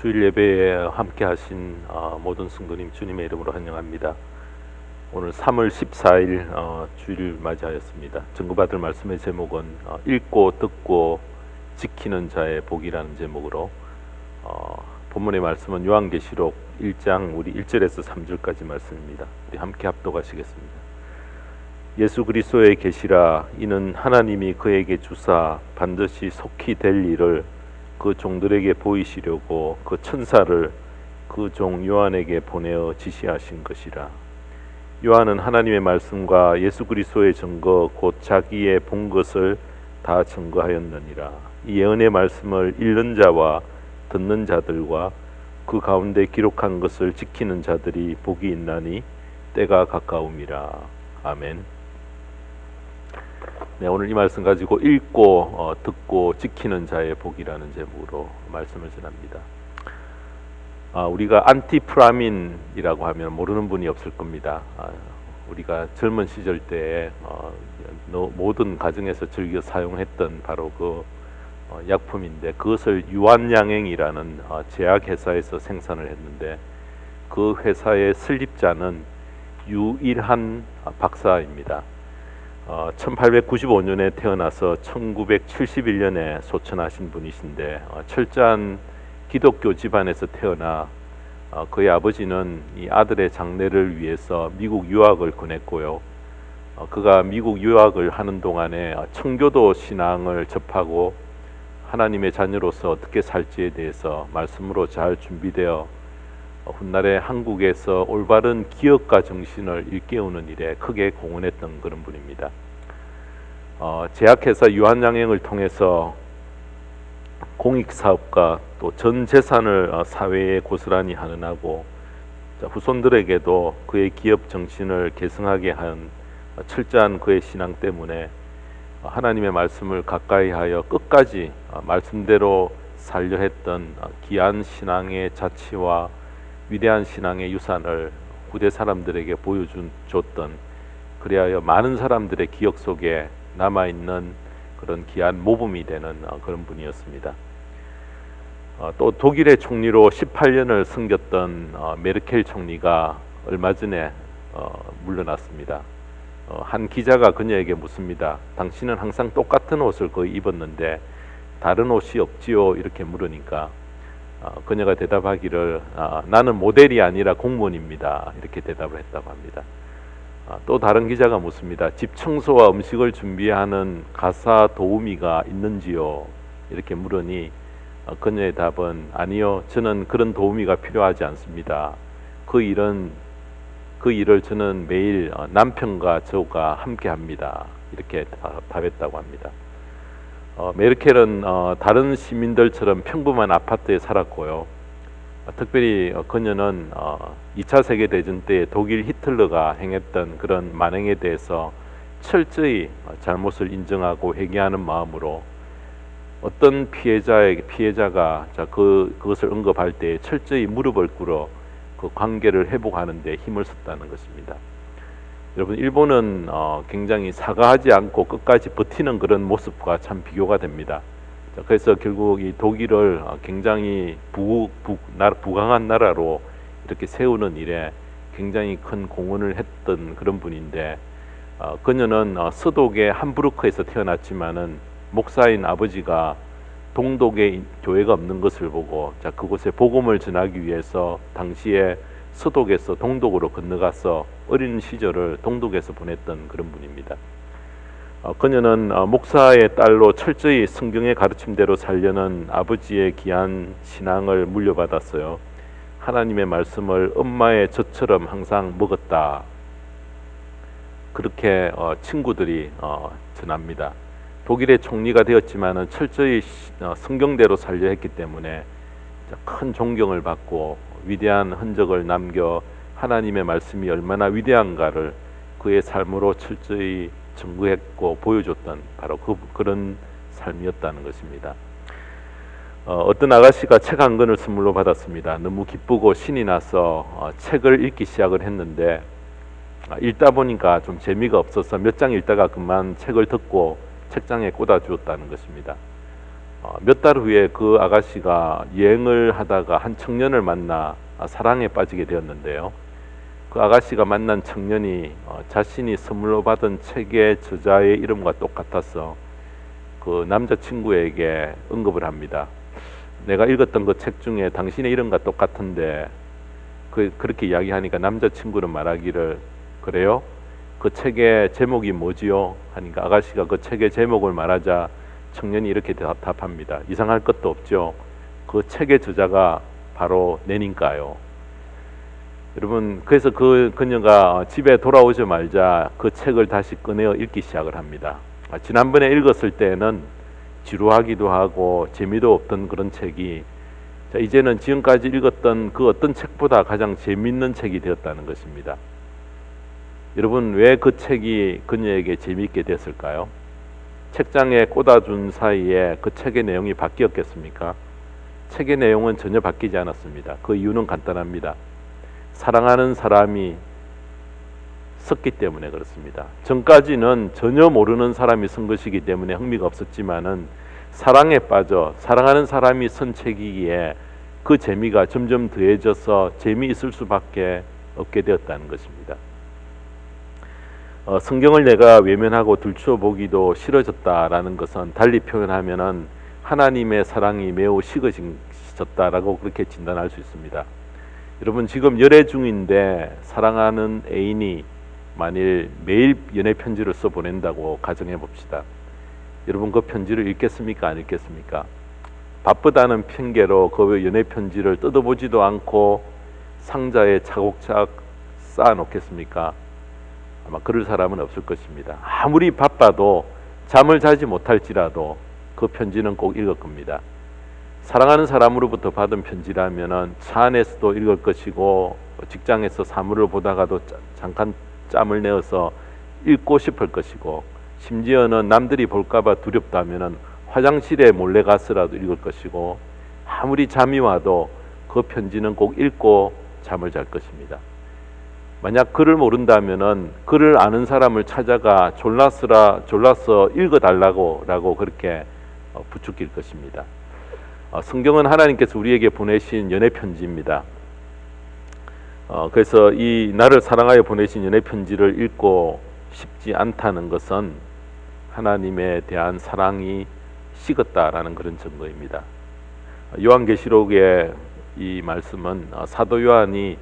주일 예배에 함께 하신 모든 성도님 주님의 이름으로 환영합니다. 오늘 3월 14일 주일을 맞이하였습니다. 증거받을 말씀의 제목은 읽고 듣고 지키는 자의 복이라는 제목으로 본문의 말씀은 요한계시록 1장 우리 1절에서 3절까지 말씀입니다. 우리 함께 합독하시겠습니다. 예수 그리스도의 계시라. 이는 하나님이 그에게 주사 반드시 속히 될 일을 그 종들에게 보이시려고 그 천사를 그 종 요한에게 보내어 지시하신 것이라. 요한은 하나님의 말씀과 예수 그리스도의 증거 곧 자기의 본 것을 다 증거하였느니라. 이 예언의 말씀을 읽는 자와 듣는 자들과 그 가운데 기록한 것을 지키는 자들이 복이 있나니 때가 가까움이라. 아멘. 네, 오늘 이 말씀 가지고 읽고 듣고 지키는 자의 복이라는 제목으로 말씀을 전합니다. 우리가 안티프라민이라고 하면 모르는 분이 없을 겁니다. 우리가 젊은 시절 때에 모든 가정에서 즐겨 사용했던 바로 그 약품인데, 그것을 유한양행이라는 제약회사에서 생산을 했는데, 그 회사의 설립자는 유일한 박사입니다. 1895년에 태어나서 1971년에 소천하신 분이신데, 철저한 기독교 집안에서 태어나 그의 아버지는 이 아들의 장래를 위해서 미국 유학을 보냈고요. 그가 미국 유학을 하는 동안에 청교도 신앙을 접하고 하나님의 자녀로서 어떻게 살지에 대해서 말씀으로 잘 준비되어 훗날에 한국에서 올바른 기업가 정신을 일깨우는 일에 크게 공헌했던 그런 분입니다. 제약회사 유한양행을 통해서 공익사업가 또 전 재산을 사회에 고스란히 헌은하고 후손들에게도 그의 기업 정신을 계승하게 한 철저한 그의 신앙 때문에 하나님의 말씀을 가까이하여 끝까지 말씀대로 살려 했던 귀한 신앙의 자치와 위대한 신앙의 유산을 후대 사람들에게 보여줬던, 그리하여 많은 사람들의 기억 속에 남아있는 그런 귀한 모범이 되는 그런 분이었습니다. 또 독일의 총리로 18년을 섬겼던 메르켈 총리가 얼마 전에 물러났습니다. 한 기자가 그녀에게 묻습니다. 당신은 항상 똑같은 옷을 거의 입었는데 다른 옷이 없지요? 이렇게 물으니까 그녀가 대답하기를 나는 모델이 아니라 공무원입니다. 이렇게 대답을 했다고 합니다. 또 다른 기자가 묻습니다. 집 청소와 음식을 준비하는 가사 도우미가 있는지요? 이렇게 물으니 그녀의 답은 아니요, 저는 그런 도우미가 필요하지 않습니다. 그 일을 저는 매일 남편과 저가 함께 합니다. 이렇게 답했다고 합니다. 메르켈은 다른 시민들처럼 평범한 아파트에 살았고요. 특별히 그녀는 2차 세계대전 때 독일 히틀러가 행했던 그런 만행에 대해서 철저히 잘못을 인정하고 회개하는 마음으로 어떤 피해자가 그것을 언급할 때 철저히 무릎을 꿇어 그 관계를 회복하는 데 힘을 썼다는 것입니다. 여러분, 일본은 굉장히 사과하지 않고 끝까지 버티는 그런 모습과 참 비교가 됩니다. 그래서 결국 이 독일을 굉장히 부강한 나라로 이렇게 세우는 일에 굉장히 큰 공헌을 했던 그런 분인데, 그녀는 서독의 함부르크에서 태어났지만은 목사인 아버지가 동독에 교회가 없는 것을 보고 그곳에 복음을 전하기 위해서 당시에 서독에서 동독으로 건너가서 어린 시절을 동독에서 보냈던 그런 분입니다. 그녀는 목사의 딸로 철저히 성경의 가르침대로 살려는 아버지의 귀한 신앙을 물려받았어요. 하나님의 말씀을 엄마의 젖처럼 항상 먹었다. 그렇게 친구들이 전합니다. 독일의 총리가 되었지만은 철저히 성경대로 살려 했기 때문에 큰 존경을 받고 위대한 흔적을 남겨 하나님의 말씀이 얼마나 위대한가를 그의 삶으로 철저히 증거했고 보여줬던 바로 그런 삶이었다는 것입니다. 어떤 아가씨가 책 한 권을 선물로 받았습니다. 너무 기쁘고 신이 나서 책을 읽기 시작을 했는데 읽다 보니까 좀 재미가 없어서 몇 장 읽다가 그만 책을 덮고 책장에 꽂아 주었다는 것입니다. 몇 달 후에 그 아가씨가 여행을 하다가 한 청년을 만나 사랑에 빠지게 되었는데요. 그 아가씨가 만난 청년이 자신이 선물로 받은 책의 저자의 이름과 똑같아서 그 남자친구에게 언급을 합니다. 내가 읽었던 그 책 중에 당신의 이름과 똑같은데, 그렇게 이야기하니까 남자친구는 말하기를, 그래요? 그 책의 제목이 뭐지요? 하니까 아가씨가 그 책의 제목을 말하자 청년이 이렇게 답합니다. 이상할 것도 없죠. 그 책의 저자가 바로 내니까요. 여러분, 그래서 그녀가 집에 돌아오자마자 그 책을 다시 꺼내어 읽기 시작을 합니다. 지난번에 읽었을 때는 지루하기도 하고 재미도 없던 그런 책이 이제는 지금까지 읽었던 그 어떤 책보다 가장 재미있는 책이 되었다는 것입니다. 여러분, 왜 그 책이 그녀에게 재미있게 됐을까요? 책장에 꽂아준 사이에 그 책의 내용이 바뀌었겠습니까? 책의 내용은 전혀 바뀌지 않았습니다. 그 이유는 간단합니다. 사랑하는 사람이 썼기 때문에 그렇습니다. 전까지는 전혀 모르는 사람이 쓴 것이기 때문에 흥미가 없었지만은 사랑에 빠져 사랑하는 사람이 쓴 책이기에 그 재미가 점점 더해져서 재미있을 수밖에 없게 되었다는 것입니다. 성경을 내가 외면하고 들추어보기도 싫어졌다라는 것은 달리 표현하면은 하나님의 사랑이 매우 식어졌다라고 그렇게 진단할 수 있습니다. 여러분, 지금 열애 중인데 사랑하는 애인이 만일 매일 연애 편지를 써 보낸다고 가정해 봅시다. 여러분, 그 편지를 읽겠습니까? 안 읽겠습니까? 바쁘다는 핑계로 그 연애 편지를 뜯어보지도 않고 상자에 차곡차곡 쌓아 놓겠습니까? 아마 그럴 사람은 없을 것입니다. 아무리 바빠도 잠을 자지 못할지라도 그 편지는 꼭 읽을 겁니다. 사랑하는 사람으로부터 받은 편지라면은 차 안에서도 읽을 것이고 직장에서 사무를 보다가도 잠깐 짬을 내어서 읽고 싶을 것이고, 심지어는 남들이 볼까봐 두렵다면은 화장실에 몰래 가서라도 읽을 것이고, 아무리 잠이 와도 그 편지는 꼭 읽고 잠을 잘 것입니다. 만약 글을 모른다면은 글을 아는 사람을 찾아가 졸라서 읽어달라고 그렇게 부추길 것입니다. 성경은 하나님께서 우리에게 보내신 연애 편지입니다. 그래서 이 나를 사랑하여 보내신 연애 편지를 읽고 싶지 않다는 것은 하나님에 대한 사랑이 식었다라는 그런 증거입니다. 요한계시록의 이 말씀은 사도 요한이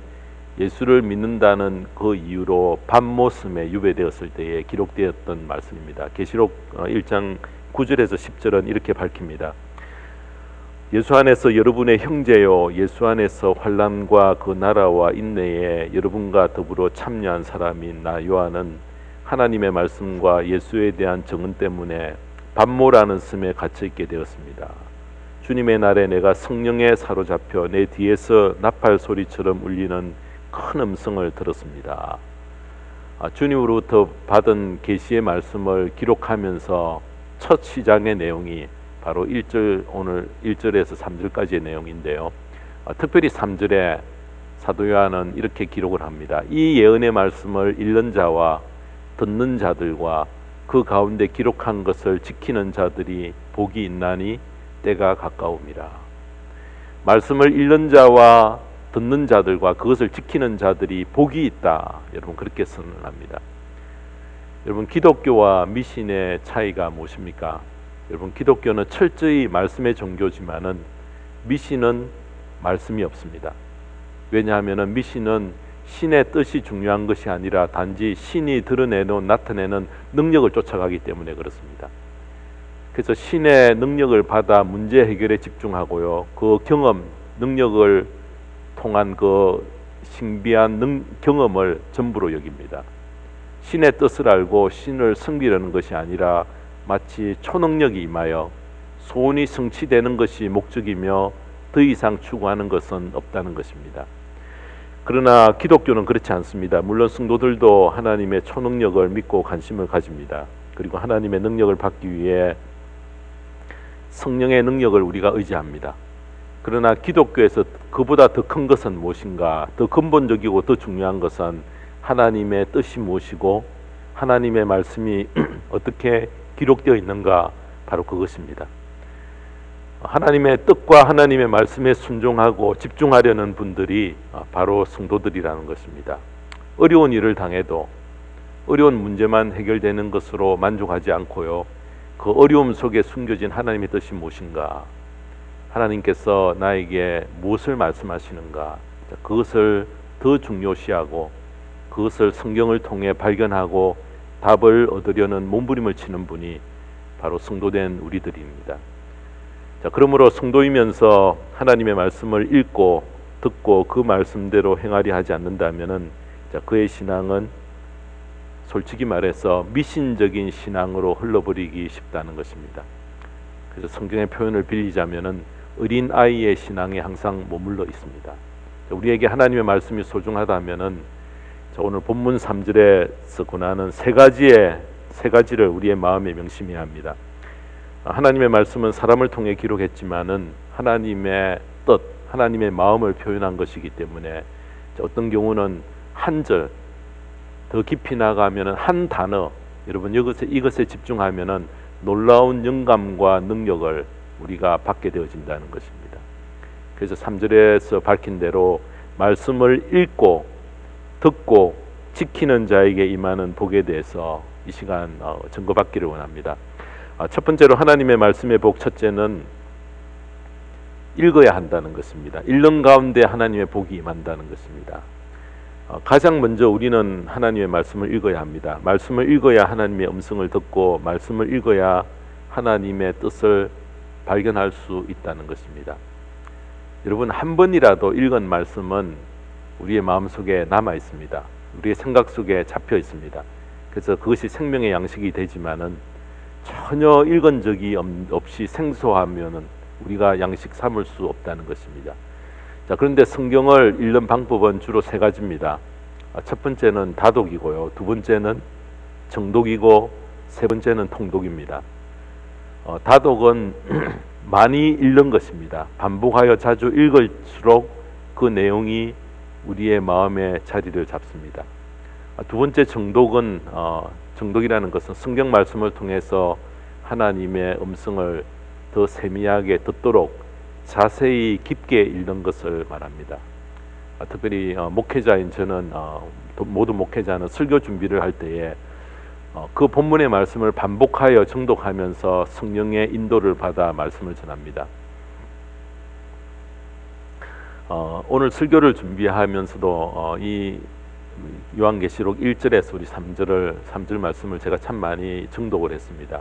예수를 믿는다는 그 이유로 밤모섬에 유배되었을 때에 기록되었던 말씀입니다. 계시록 1장 9절에서 10절은 이렇게 밝힙니다. 예수 안에서 여러분의 형제요, 예수 안에서 환난과 그 나라와 인내에 여러분과 더불어 참여한 사람인 나 요한은 하나님의 말씀과 예수에 대한 정은 때문에 밤모라는 섬에 갇혀 있게 되었습니다. 주님의 날에 내가 성령에 사로잡혀 내 뒤에서 나팔 소리처럼 울리는 큰 음성을 들었습니다. 주님으로부터 받은 계시의 말씀을 기록하면서 첫 시작의 내용이 바로 1절, 오늘 1절에서 3절까지의 내용인데요. 특별히 3절에 사도 요한은 이렇게 기록을 합니다. 이 예언의 말씀을 읽는 자와 듣는 자들과 그 가운데 기록한 것을 지키는 자들이 복이 있나니 때가 가까움이라. 말씀을 읽는 자와 듣는 자들과 그것을 지키는 자들이 복이 있다. 여러분, 그렇게 선언합니다. 여러분, 기독교와 미신의 차이가 무엇입니까? 여러분, 기독교는 철저히 말씀의 종교지만은 미신은 말씀이 없습니다. 왜냐하면 미신은 신의 뜻이 중요한 것이 아니라 단지 신이 드러내는, 나타내는 능력을 쫓아가기 때문에 그렇습니다. 그래서 신의 능력을 받아 문제 해결에 집중하고요, 그 경험, 능력을 통한 그 신비한 경험을 전부로 여깁니다. 신의 뜻을 알고 신을 섬기려는 것이 아니라 마치 초능력이 임하여 소원이 성취되는 것이 목적이며 더 이상 추구하는 것은 없다는 것입니다. 그러나 기독교는 그렇지 않습니다. 물론 성도들도 하나님의 초능력을 믿고 관심을 가집니다. 그리고 하나님의 능력을 받기 위해 성령의 능력을 우리가 의지합니다. 그러나 기독교에서 그보다 더 큰 것은 무엇인가? 더 근본적이고 더 중요한 것은 하나님의 뜻이 무엇이고 하나님의 말씀이 어떻게 기록되어 있는가? 바로 그것입니다. 하나님의 뜻과 하나님의 말씀에 순종하고 집중하려는 분들이 바로 성도들이라는 것입니다. 어려운 일을 당해도 어려운 문제만 해결되는 것으로 만족하지 않고요, 그 어려움 속에 숨겨진 하나님의 뜻이 무엇인가, 하나님께서 나에게 무엇을 말씀하시는가, 그것을 더 중요시하고 그것을 성경을 통해 발견하고 답을 얻으려는 몸부림을 치는 분이 바로 성도된 우리들입니다. 자, 그러므로 성도이면서 하나님의 말씀을 읽고 듣고 그 말씀대로 행하려 하지 않는다면은, 자, 그의 신앙은 솔직히 말해서 미신적인 신앙으로 흘러버리기 쉽다는 것입니다. 그래서 성경의 표현을 빌리자면은 어린 아이의 신앙에 항상 머물러 있습니다. 자, 우리에게 하나님의 말씀이 소중하다면은, 자, 오늘 본문 3절에서 권하는 세 가지를 우리의 마음에 명심해야 합니다. 하나님의 말씀은 사람을 통해 기록했지만은 하나님의 뜻, 하나님의 마음을 표현한 것이기 때문에, 어떤 경우는 한 절, 더 깊이 나가면은 한 단어, 여러분 이것에 집중하면은 놀라운 영감과 능력을 우리가 받게 되어진다는 것입니다. 그래서 3절에서 밝힌 대로 말씀을 읽고 듣고 지키는 자에게 임하는 복에 대해서 이 시간 증거받기를 원합니다. 첫 번째로 하나님의 말씀의 복, 첫째는 읽어야 한다는 것입니다. 읽는 가운데 하나님의 복이 임한다는 것입니다. 가장 먼저 우리는 하나님의 말씀을 읽어야 합니다. 말씀을 읽어야 하나님의 음성을 듣고, 말씀을 읽어야 하나님의 뜻을 발견할 수 있다는 것입니다. 여러분, 한 번이라도 읽은 말씀은 우리의 마음속에 남아 있습니다. 우리의 생각 속에 잡혀 있습니다. 그래서 그것이 생명의 양식이 되지만은, 전혀 읽은 적이 없이 생소하면은 우리가 양식 삼을 수 없다는 것입니다. 자, 그런데 성경을 읽는 방법은 주로 세 가지입니다. 첫 번째는 다독이고요, 두 번째는 정독이고, 세 번째는 통독입니다. 다독은 많이 읽는 것입니다. 반복하여 자주 읽을수록 그 내용이 우리의 마음에 자리를 잡습니다. 두 번째 정독은 정독이라는 것은 성경 말씀을 통해서 하나님의 음성을 더 세미하게 듣도록 자세히 깊게 읽는 것을 말합니다. 특별히 목회자인 저는, 모든 목회자는 설교 준비를 할 때에 그 본문의 말씀을 반복하여 정독하면서 성령의 인도를 받아 말씀을 전합니다. 오늘 설교를 준비하면서도 이 요한계시록 1절에서 우리 3절 말씀을 제가 참 많이 정독을 했습니다.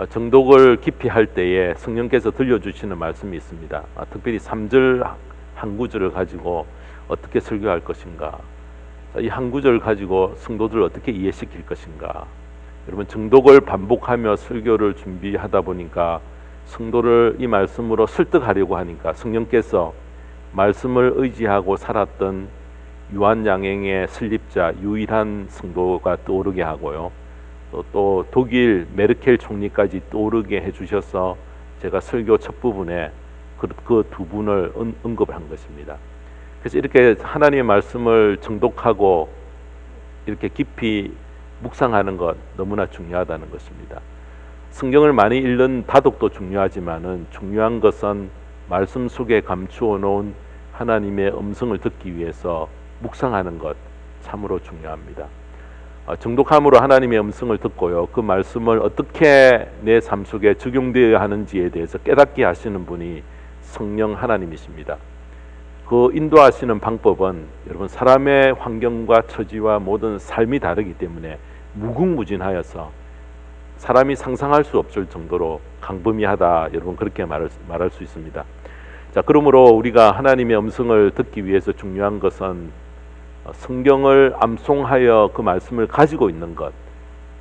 정독을 깊이 할 때에 성령께서 들려주시는 말씀이 있습니다. 특별히 3절 한 구절을 가지고 어떻게 설교할 것인가, 이 한 구절을 가지고 성도들을 어떻게 이해시킬 것인가. 여러분, 정독을 반복하며 설교를 준비하다 보니까 성도를 이 말씀으로 설득하려고 하니까 성령께서 말씀을 의지하고 살았던 유한양행의 설립자, 유일한 성도가 떠오르게 하고요, 또 독일 메르켈 총리까지 떠오르게 해주셔서 제가 설교 첫 부분에 그 두 분을 언급한 것입니다. 그래서 이렇게 하나님의 말씀을 정독하고 이렇게 깊이 묵상하는 것 너무나 중요하다는 것입니다. 성경을 많이 읽는 다독도 중요하지만은, 중요한 것은 말씀 속에 감추어 놓은 하나님의 음성을 듣기 위해서 묵상하는 것 참으로 중요합니다. 정독함으로 하나님의 음성을 듣고요, 그 말씀을 어떻게 내 삶 속에 적용되어야 하는지에 대해서 깨닫게 하시는 분이 성령 하나님이십니다. 그 인도하시는 방법은, 여러분, 사람의 환경과 처지와 모든 삶이 다르기 때문에 무궁무진하여서 사람이 상상할 수 없을 정도로 강범위하다, 여러분, 그렇게 말할 수 있습니다. 자, 그러므로 우리가 하나님의 음성을 듣기 위해서 중요한 것은 성경을 암송하여 그 말씀을 가지고 있는 것.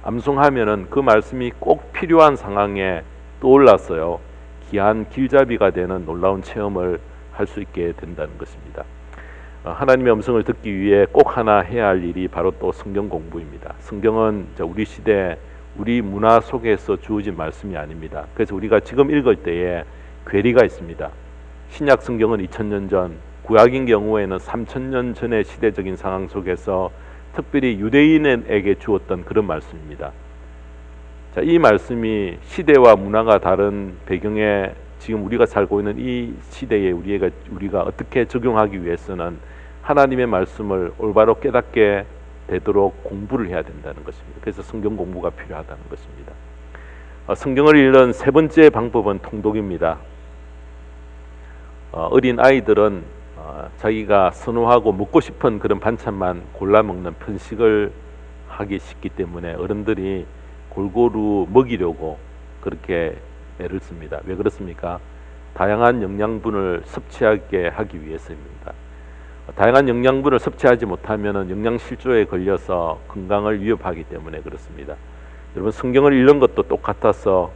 암송하면은 그 말씀이 꼭 필요한 상황에 떠올랐어요, 귀한 길잡이가 되는 놀라운 체험을 할 수 있게 된다는 것입니다. 하나님의 음성을 듣기 위해 꼭 하나 해야 할 일이 바로 또 성경 공부입니다. 성경은 우리 시대, 우리 문화 속에서 주어진 말씀이 아닙니다. 그래서 우리가 지금 읽을 때에 괴리가 있습니다. 신약 성경은 2000년 전, 구약인 경우에는 3000년 전의 시대적인 상황 속에서 특별히 유대인에게 주었던 그런 말씀입니다. 자, 이 말씀이 시대와 문화가 다른 배경에 지금 우리가 살고 있는 이 시대에 우리가 어떻게 적용하기 위해서는 하나님의 말씀을 올바로 깨닫게 되도록 공부를 해야 된다는 것입니다. 그래서 성경 공부가 필요하다는 것입니다. 성경을 읽는 세 번째 방법은 통독입니다. 어린 아이들은 자기가 선호하고 먹고 싶은 그런 반찬만 골라 먹는 편식을 하기 쉽기 때문에 어른들이 골고루 먹이려고 그렇게 애를 씁니다. 왜 그렇습니까? 다양한 영양분을 섭취하게 하기 위해서입니다. 다양한 영양분을 섭취하지 못하면 영양실조에 걸려서 건강을 위협하기 때문에 그렇습니다. 여러분, 성경을 읽는 것도 똑같아서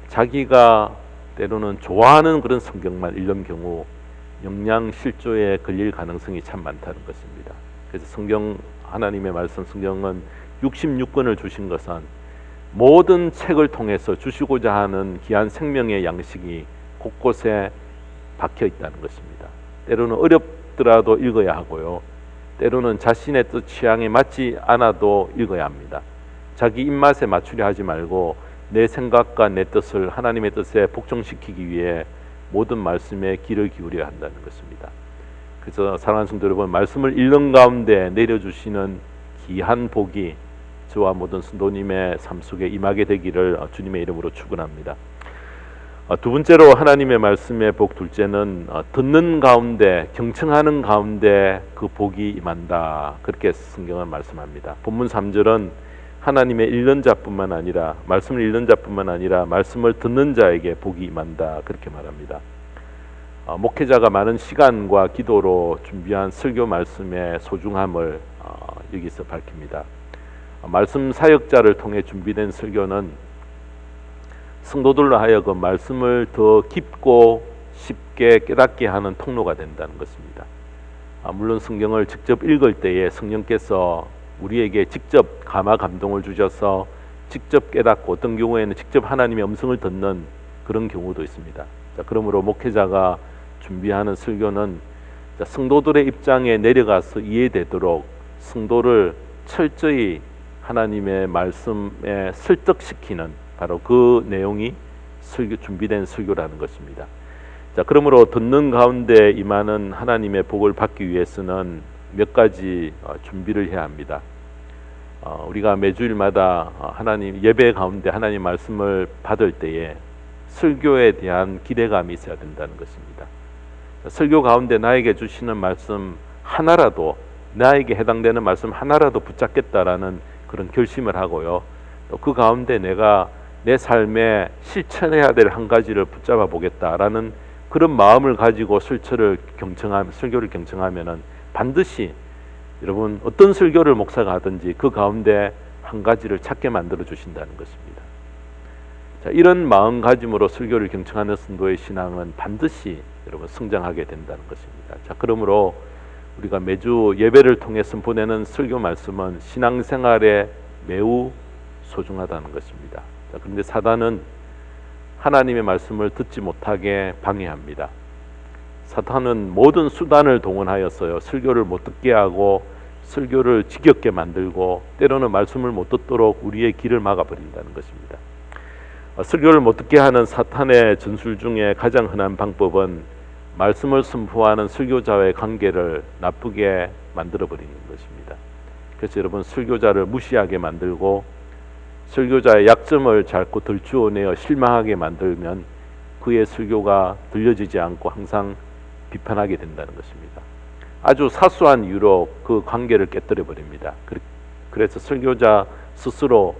자기가 때로는 좋아하는 그런 성경만 읽는 경우 영양실조에 걸릴 가능성이 참 많다는 것입니다. 그래서 하나님의 말씀 성경은 66권을 주신 것은 모든 책을 통해서 주시고자 하는 귀한 생명의 양식이 곳곳에 박혀 있다는 것입니다. 때로는 어렵더라도 읽어야 하고요. 때로는 자신의 뜻 취향에 맞지 않아도 읽어야 합니다. 자기 입맛에 맞추려 하지 말고 내 생각과 내 뜻을 하나님의 뜻에 복종시키기 위해 모든 말씀에 귀를 기울여야 한다는 것입니다. 그래서 사랑하는 성도 여러분, 말씀을 읽는 가운데 내려주시는 귀한 복이 저와 모든 성도님의 삶 속에 임하게 되기를 주님의 이름으로 축원합니다. 두 번째로 하나님의 말씀의 복, 둘째는 듣는 가운데, 경청하는 가운데 그 복이 임한다. 그렇게 성경은 말씀합니다. 본문 3절은 하나님의 읽는 자뿐만 아니라 말씀을 읽는 자뿐만 아니라 말씀을 듣는 자에게 복이 임한다. 그렇게 말합니다. 목회자가 많은 시간과 기도로 준비한 설교 말씀의 소중함을 여기서 밝힙니다. 말씀 사역자를 통해 준비된 설교는 성도들로 하여금 말씀을 더 깊고 쉽게 깨닫게 하는 통로가 된다는 것입니다. 물론 성경을 직접 읽을 때에 성령께서 우리에게 직접 감화 감동을 주셔서 직접 깨닫고, 어떤 경우에는 직접 하나님의 음성을 듣는 그런 경우도 있습니다. 그러므로 목회자가 준비하는 설교는 성도들의 입장에 내려가서 이해되도록 성도를 철저히 하나님의 말씀에 설득시키는 바로 그 내용이 준비된 설교라는 것입니다. 그러므로 듣는 가운데 임하는 하나님의 복을 받기 위해서는 몇 가지 준비를 해야 합니다. 우리가 매주일마다 하나님 예배 가운데 하나님 말씀을 받을 때에 설교에 대한 기대감이 있어야 된다는 것입니다. 설교 가운데 나에게 주시는 말씀 하나라도, 나에게 해당되는 말씀 하나라도 붙잡겠다라는 그런 결심을 하고요. 또 그 가운데 내가 내 삶에 실천해야 될 한 가지를 붙잡아 보겠다라는 그런 마음을 가지고 설교를 경청하면은 반드시 여러분 어떤 설교를 목사가 하든지 그 가운데 한 가지를 찾게 만들어 주신다는 것입니다. 이런 마음가짐으로 설교를 경청하는 성도의 신앙은 반드시 여러분 성장하게 된다는 것입니다. 그러므로 우리가 매주 예배를 통해서 보내는 설교 말씀은 신앙생활에 매우 소중하다는 것입니다. 그런데 사단은 하나님의 말씀을 듣지 못하게 방해합니다. 사탄은 모든 수단을 동원하여서요, 설교를 못 듣게 하고 설교를 지겹게 만들고 때로는 말씀을 못 듣도록 우리의 길을 막아버린다는 것입니다. 설교를 못 듣게 하는 사탄의 전술 중에 가장 흔한 방법은 말씀을 선포하는 설교자와의 관계를 나쁘게 만들어버리는 것입니다. 그래서 여러분, 설교자를 무시하게 만들고 설교자의 약점을 자꾸 들추어내어 실망하게 만들면 그의 설교가 들려지지 않고 항상 비판하게 된다는 것입니다. 아주 사소한 이유로 그 관계를 깨뜨려 버립니다. 그래서 설교자 스스로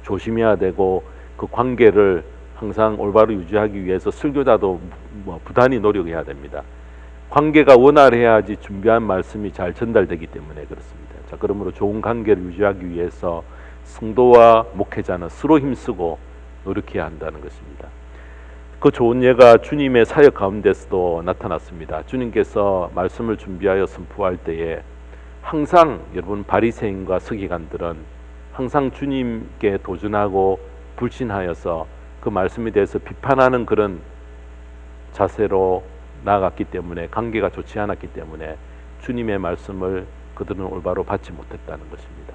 조심해야 되고 그 관계를 항상 올바로 유지하기 위해서 설교자도 부단히 노력해야 됩니다. 관계가 원활해야지 준비한 말씀이 잘 전달되기 때문에 그렇습니다. 그러므로 좋은 관계를 유지하기 위해서 성도와 목회자는 서로 힘쓰고 노력해야 한다는 것입니다. 그 좋은 예가 주님의 사역 가운데서도 나타났습니다. 주님께서 말씀을 준비하여 선포할 때에 항상 여러분 바리새인과 서기관들은 항상 주님께 도전하고 불신하여서 그 말씀에 대해서 비판하는 그런 자세로 나아갔기 때문에, 관계가 좋지 않았기 때문에 주님의 말씀을 그들은 올바로 받지 못했다는 것입니다.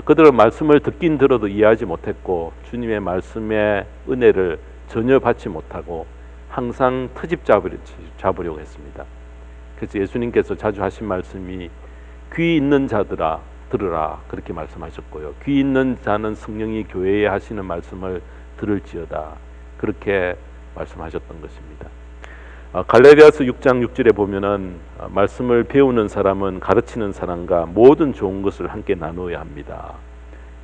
그들은 말씀을 듣긴 들어도 이해하지 못했고 주님의 말씀의 은혜를 전혀 받지 못하고 항상 트집 잡으려고 했습니다. 그래서 예수님께서 자주 하신 말씀이 귀 있는 자들아 들으라 그렇게 말씀하셨고요. 귀 있는 자는 성령이 교회에 하시는 말씀을 들을지어다 그렇게 말씀하셨던 것입니다. 갈라디아서 6장 6절에 보면은 말씀을 배우는 사람은 가르치는 사람과 모든 좋은 것을 함께 나누어야 합니다.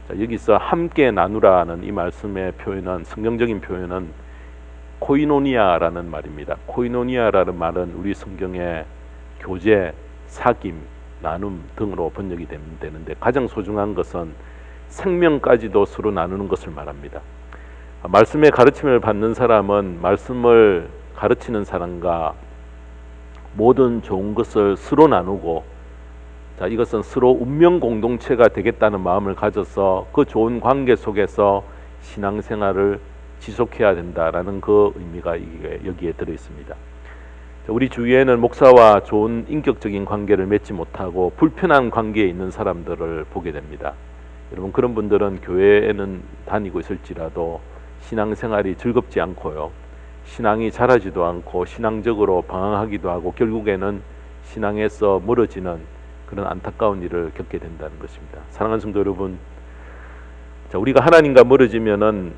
자, 여기서 함께 나누라는 이 말씀의 표현은 성경적인 표현은 코이노니아라는 말입니다. 코이노니아라는 말은 우리 성경에 교제, 사귐, 나눔 등으로 번역이 되는데 가장 소중한 것은 생명까지도 서로 나누는 것을 말합니다. 말씀의 가르침을 받는 사람은 말씀을 가르치는 사람과 모든 좋은 것을 서로 나누고 자, 이것은 서로 운명 공동체가 되겠다는 마음을 가져서 그 좋은 관계 속에서 신앙생활을 지속해야 된다라는 그 의미가 여기에 들어 있습니다. 우리 주위에는 목사와 좋은 인격적인 관계를 맺지 못하고 불편한 관계에 있는 사람들을 보게 됩니다. 여러분 그런 분들은 교회에는 다니고 있을지라도 신앙생활이 즐겁지 않고요. 신앙이 자라지도 않고 신앙적으로 방황하기도 하고 결국에는 신앙에서 멀어지는 그런 안타까운 일을 겪게 된다는 것입니다. 사랑하는 성도 여러분, 자, 우리가 하나님과 멀어지면은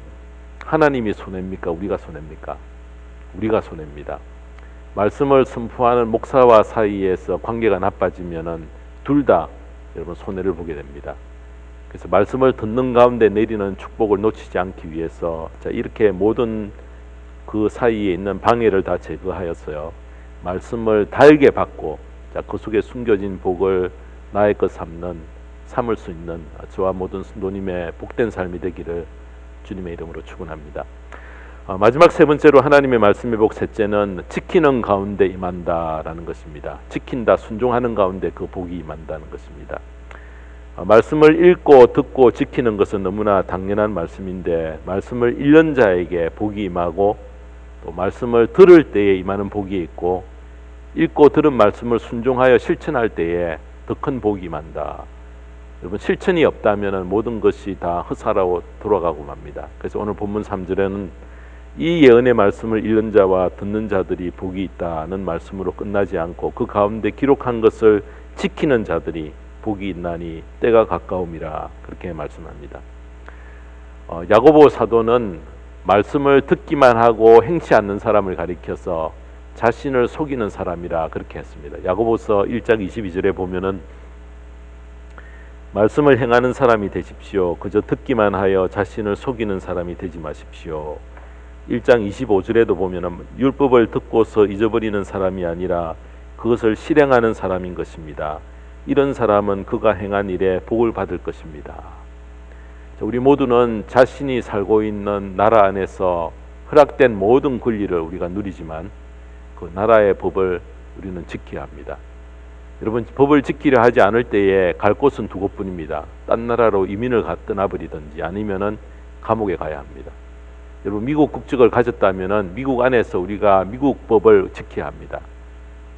하나님이 손해입니까? 우리가 손해입니까? 우리가 손해입니다. 말씀을 선포하는 목사와 사이에서 관계가 나빠지면은 둘 다 여러분 손해를 보게 됩니다. 그래서 말씀을 듣는 가운데 내리는 축복을 놓치지 않기 위해서 자, 이렇게 모든 그 사이에 있는 방해를 다 제거하였어요. 말씀을 달게 받고 자, 그 속에 숨겨진 복을 나의 것 삼을 수 있는 저와 모든 성도님의 복된 삶이 되기를 주님의 이름으로 축원합니다. 마지막 세 번째로 하나님의 말씀의 복 셋째는 지키는 가운데 임한다라는 것입니다. 지킨다, 순종하는 가운데 그 복이 임한다는 것입니다. 말씀을 읽고 듣고 지키는 것은 너무나 당연한 말씀인데 말씀을 읽는 자에게 복이 임하고 또 말씀을 들을 때에 임하는 복이 있고 읽고 들은 말씀을 순종하여 실천할 때에 더 큰 복이 임한다. 여러분 실천이 없다면 모든 것이 다 헛사라고 돌아가고 맙니다. 그래서 오늘 본문 3절에는 이 예언의 말씀을 읽는 자와 듣는 자들이 복이 있다는 말씀으로 끝나지 않고 그 가운데 기록한 것을 지키는 자들이 복이 있나니 때가 가까움이라 그렇게 말씀합니다. 야고보 사도는 말씀을 듣기만 하고 행치 않는 사람을 가리켜서 자신을 속이는 사람이라 그렇게 했습니다. 야고보서 1장 22절에 보면은 말씀을 행하는 사람이 되십시오. 그저 듣기만 하여 자신을 속이는 사람이 되지 마십시오. 1장 25절에도 보면은 율법을 듣고서 잊어버리는 사람이 아니라 그것을 실행하는 사람인 것입니다. 이런 사람은 그가 행한 일에 복을 받을 것입니다. 우리 모두는 자신이 살고 있는 나라 안에서 허락된 모든 권리를 우리가 누리지만 그 나라의 법을 우리는 지켜야 합니다. 여러분 법을 지키려 하지 않을 때에 갈 곳은 두 곳뿐입니다. 딴 나라로 이민을 떠나버리든지 아니면은 감옥에 가야 합니다. 여러분 미국 국적을 가졌다면은 미국 안에서 우리가 미국 법을 지켜야 합니다.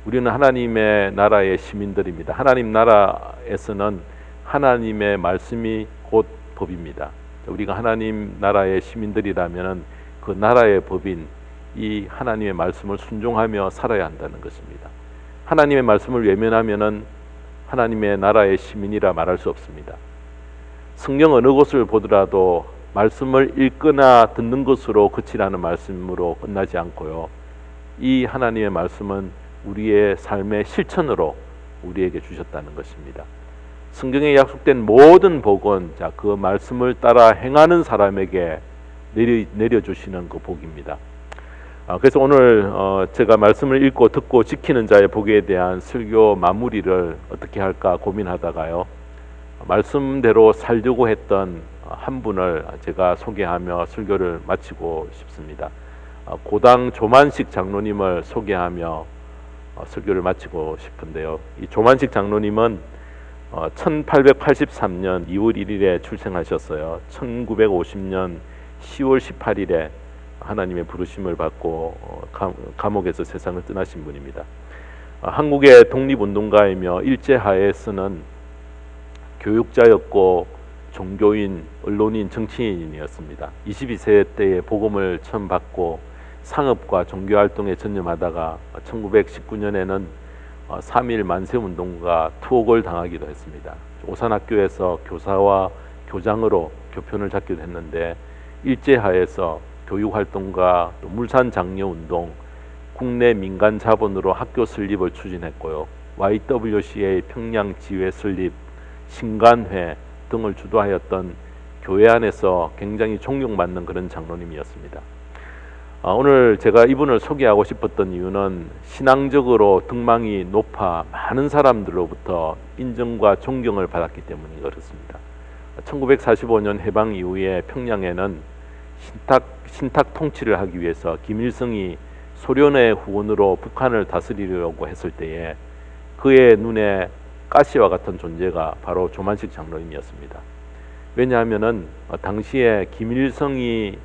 우리는 하나님의 나라의 시민들입니다. 하나님 나라에서는 하나님의 말씀이 곧 법입니다. 우리가 하나님 나라의 시민들이라면은 그 나라의 법인 이 하나님의 말씀을 순종하며 살아야 한다는 것입니다. 하나님의 말씀을 외면하면은 하나님의 나라의 시민이라 말할 수 없습니다. 성경 어느 곳을 보더라도 말씀을 읽거나 듣는 것으로 그치라는 말씀으로 끝나지 않고요. 이 하나님의 말씀은 우리의 삶의 실천으로 우리에게 주셨다는 것입니다. 성경에 약속된 모든 복은 자, 그 말씀을 따라 행하는 사람에게 내려주시는 그 복입니다. 그래서 오늘 제가 말씀을 읽고 듣고 지키는 자의 복에 대한 설교 마무리를 어떻게 할까 고민하다가요. 말씀대로 살려고 했던 한 분을 제가 소개하며 설교를 마치고 싶습니다. 고당 조만식 장로님을 소개하며 설교를 마치고 싶은데요. 이 조만식 장로님은 1883년 2월 1일에 출생하셨어요. 1950년 10월 18일에 하나님의 부르심을 받고 감옥에서 세상을 떠나신 분입니다. 한국의 독립운동가이며 일제하에서는 교육자였고 종교인, 언론인, 정치인이었습니다. 22세 때에 복음을 처음 받고 상업과 종교활동에 전념하다가 1919년에는 3.1 만세운동과 투옥을 당하기도 했습니다. 오산학교에서 교사와 교장으로 교편을 잡기도 했는데 일제하에서 교육활동과 또 물산장려운동, 국내 민간 자본으로 학교 설립을 추진했고요. YWCA 평양지회 설립, 신간회 등을 주도하였던 교회 안에서 굉장히 존경받는 그런 장로님이었습니다. 오늘 제가 이분을 소개하고 싶었던 이유는 신앙적으로 등망이 높아 많은 사람들로부터 인정과 존경을 받았기 때문이 그렇습니다. 1945년 해방 이후에 평양에는 신탁 통치를 하기 위해서 김일성이 소련의 후원으로 북한을 다스리려고 했을 때에 그의 눈에 가시와 같은 존재가 바로 조만식 장로님이었습니다. 왜냐하면은 당시에 김일성이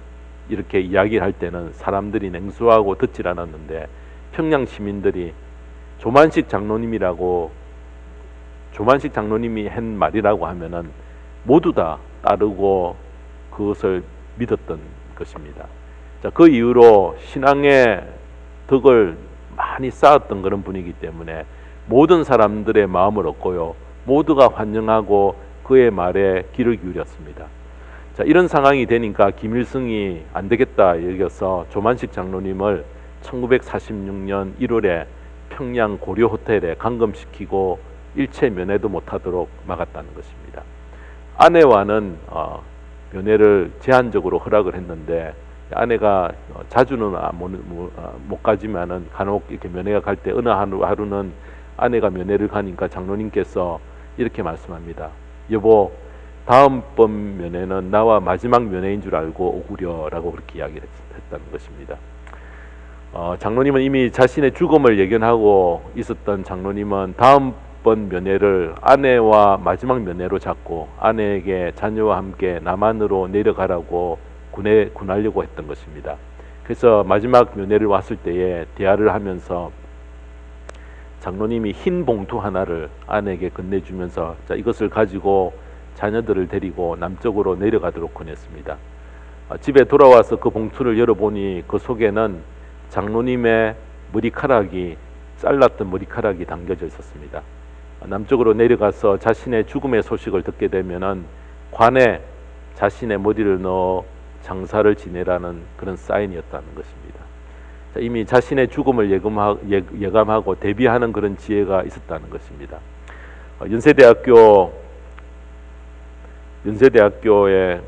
이렇게 이야기를 할 때는 사람들이 냉소하고 듣질 않았는데 평양 시민들이 조만식 장로님이 한 말이라고 하면은 모두 다 따르고 그것을 믿었던 것입니다. 자, 그 이후로 신앙의 덕을 많이 쌓았던 그런 분이기 때문에 모든 사람들의 마음을 얻고요. 모두가 환영하고 그의 말에 귀를 기울였습니다. 자, 이런 상황이 되니까 김일성이 안 되겠다 여겨서 조만식 장로님을 1946년 1월에 평양 고려 호텔에 감금시키고 일체 면회도 못하도록 막았다는 것입니다. 아내와는 면회를 제한적으로 허락을 했는데 아내가 자주는 못 가지만은 간혹 이렇게 면회가 갈 때 어느 하루는 아내가 면회를 가니까 장로님께서 이렇게 말씀합니다. 여보, 다음번 면회는 나와 마지막 면회인 줄 알고 오구려라고 그렇게 이야기를 했다는 것입니다. 장로님은 이미 자신의 죽음을 예견하고 있었던 장로님은 다음번 면회를 아내와 마지막 면회로 잡고 아내에게 자녀와 함께 남한으로 내려가라고 군하려고 했던 것입니다. 그래서 마지막 면회를 왔을 때에 대화를 하면서 장로님이 흰 봉투 하나를 아내에게 건네주면서 자, 이것을 가지고 자녀들을 데리고 남쪽으로 내려가도록 권했습니다. 집에 돌아와서 그 봉투를 열어보니 그 속에는 장로님의 잘랐던 머리카락이 담겨져 있었습니다. 남쪽으로 내려가서 자신의 죽음의 소식을 듣게 되면은 관에 자신의 머리를 넣어 장사를 지내라는 그런 사인이었다는 것입니다. 자, 이미 자신의 죽음을 예감하고 대비하는 그런 지혜가 있었다는 것입니다. 연세대학교의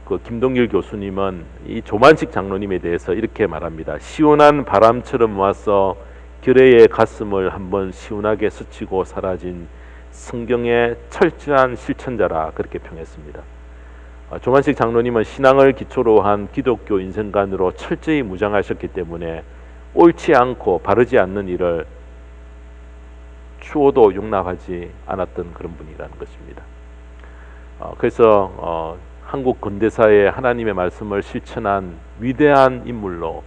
그 김동길 교수님은 이 조만식 장로님에 대해서 이렇게 말합니다. 시원한 바람처럼 와서 결의의 가슴을 한번 시원하게 스치고 사라진 성경의 철저한 실천자라 그렇게 평했습니다. 조만식 장로님은 신앙을 기초로 한 기독교 인생관으로 철저히 무장하셨기 때문에 옳지 않고 바르지 않는 일을 추호도 용납하지 않았던 그런 분이라는 것입니다. 그래서 한국 근대사의 하나님의 말씀을 실천한 위대한 인물로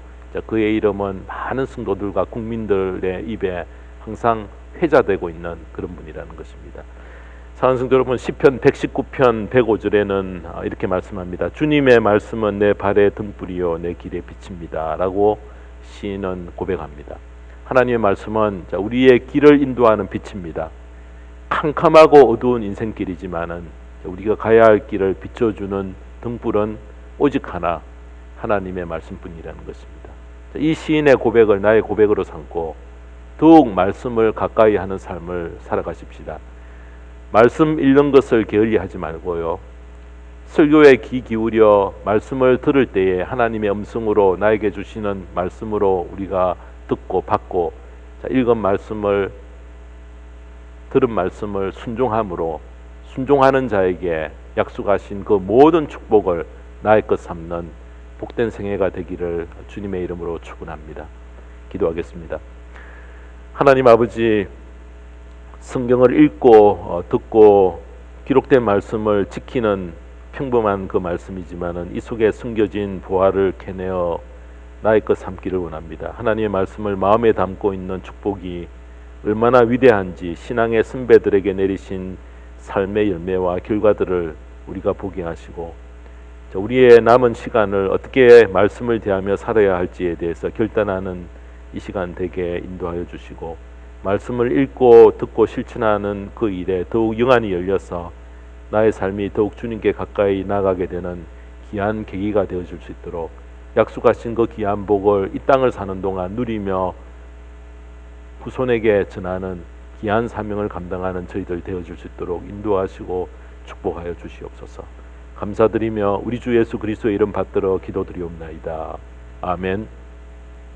그의 이름은 많은 성도들과 국민들의 입에 항상 회자되고 있는 그런 분이라는 것입니다. 사랑하는 성도 여러분, 시편 119편 105절에는 이렇게 말씀합니다. 주님의 말씀은 내 발의 등불이요 내 길의 빛입니다 라고 시인은 고백합니다. 하나님의 말씀은 우리의 길을 인도하는 빛입니다. 캄캄하고 어두운 인생길이지만은 우리가 가야 할 길을 비춰주는 등불은 오직 하나, 하나님의 말씀뿐이라는 것입니다. 이 시인의 고백을 나의 고백으로 삼고 더욱 말씀을 가까이 하는 삶을 살아가십시다. 말씀 읽는 것을 게을리하지 말고요. 설교에 귀 기울여 말씀을 들을 때에 하나님의 음성으로 나에게 주시는 말씀으로 우리가 듣고 받고 읽은 말씀을 들은 말씀을 순종함으로 순종하는 자에게 약속하신 그 모든 축복을 나의 것 삼는 복된 생애가 되기를 주님의 이름으로 축원합니다. 기도하겠습니다. 하나님 아버지, 성경을 읽고 듣고 기록된 말씀을 지키는 평범한 그 말씀이지만은 이 속에 숨겨진 보화를 캐내어 나의 것 삼기를 원합니다. 하나님의 말씀을 마음에 담고 있는 축복이 얼마나 위대한지 신앙의 선배들에게 내리신 삶의 열매와 결과들을 우리가 보게 하시고, 우리의 남은 시간을 어떻게 말씀을 대하며 살아야 할지에 대해서 결단하는 이 시간 되게 인도하여 주시고, 말씀을 읽고 듣고 실천하는 그 일에 더욱 영안이 열려서 나의 삶이 더욱 주님께 가까이 나가게 되는 귀한 계기가 되어줄 수 있도록, 약속하신 그 귀한 복을 이 땅을 사는 동안 누리며 후손에게 전하는 귀한 사명을 감당하는 저희들 되어줄 수 있도록 인도하시고 축복하여 주시옵소서. 감사드리며 우리 주 예수 그리스도의 이름 받들어 기도드리옵나이다. 아멘.